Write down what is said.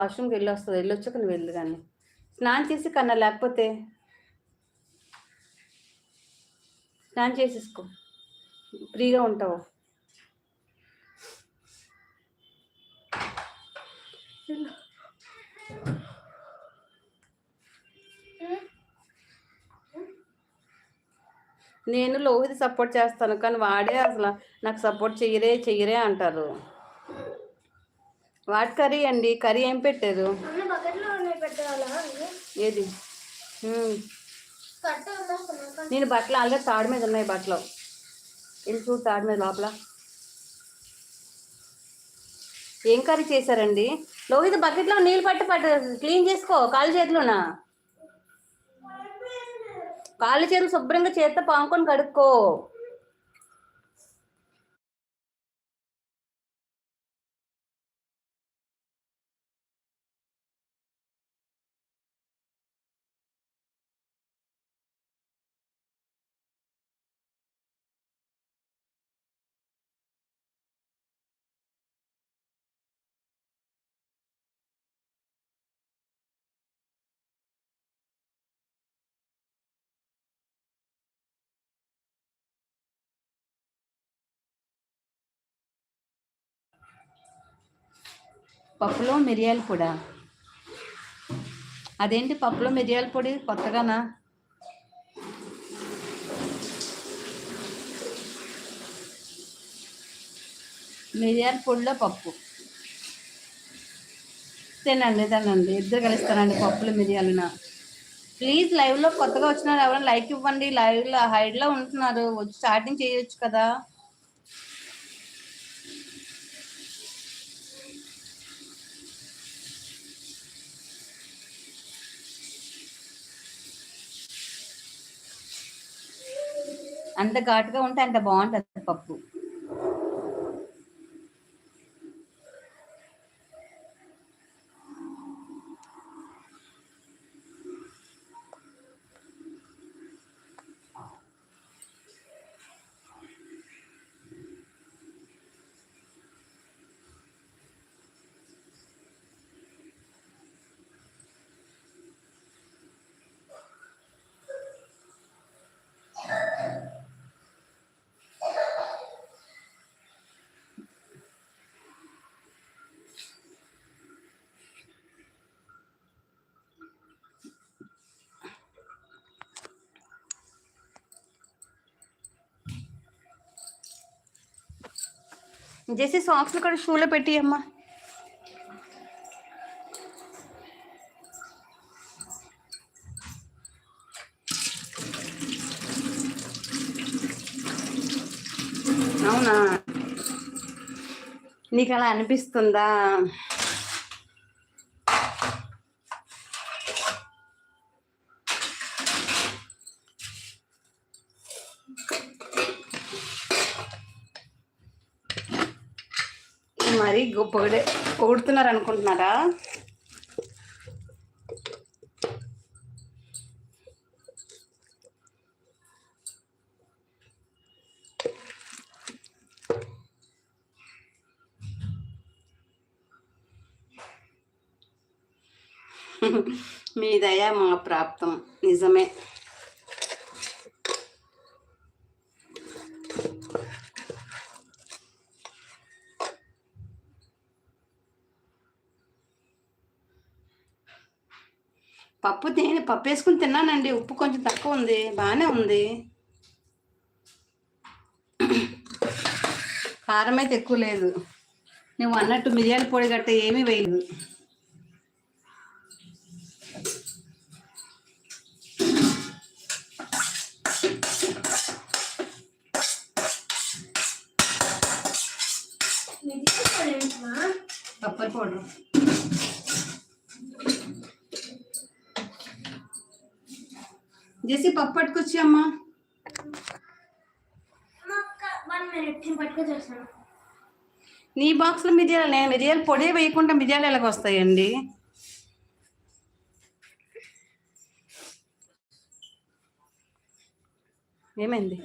వాష్రూమ్కి వెళ్ళొస్తుంది, వెళ్ళొచ్చాక నువ్వు వెళ్ళు కానీ స్నానం చేసి కన్నా, లేకపోతే స్నానం చేసేసుకో, ఫ్రీగా ఉంటావు. నేను లోహిత్ సపోర్ట్ చేస్తాను, కానీ వాడే అసలు నాకు సపోర్ట్ చెయ్యరే అంటారు. వాట్ కర్రీ అండి? కర్రీ ఏం పెట్టారు? ఏది? నేను బట్టలు ఆల్రెడీ తాడు మీద ఉన్నాయి, బట్టలు వెళ్ళి చూడు, తాడు మీద లోపల. ఏం కర్రీ చేశారండి? లోహిత్ బకెట్లో నీళ్ళు పట్టు క్లీన్ చేసుకో, కాళ్ళు చేతులునా. కాళ్ళు చేతులు శుభ్రంగా చేత్తో పాముకొని కడుక్కో. పప్పులో మిరియాల పొడా? అదేంటి పప్పులో మిరియాల పొడి కొత్తగానా? మిరియాల పొడిలో పప్పు తినండి, ఇద్దరు కలుస్తానండి పప్పులు మిరియాలున. ప్లీజ్ లైవ్లో కొత్తగా వచ్చినారు ఎవరైనా లైక్ ఇవ్వండి. లైవ్లో హైడ్లో ఉంటున్నారు, వచ్చి స్టార్టింగ్ చేయొచ్చు కదా. అంత ఘాటుగా ఉంటే అంత బాగుంటుంది పప్పు. జేసీ సాక్స్లు కూడా షూలో పెట్టి అమ్మా. అవునా, నీకు అలా అనిపిస్తుందా? మరి పొగుడుతున్నారు అనుకుంటున్నారా? మీ దయ మా ప్రాప్తం, నిజమే. పప్పు వేసుకుని తిన్నానండి, ఉప్పు కొంచెం తక్కువ ఉంది, బాగానే ఉంది. కారం అయితే ఎక్కువ లేదు. నువ్వు అన్నట్టు మిరియాల పొడి గట్ట ఏమీ వేయలేదు. పప్పర్ పౌడర్ చేసి పప్పు పట్టుకొచ్చి అమ్మా. నీ బాక్స్లో మిరియాల పొడి వేయకుండా మిరియాలు ఎలాగ వస్తాయండి? ఏమైంది?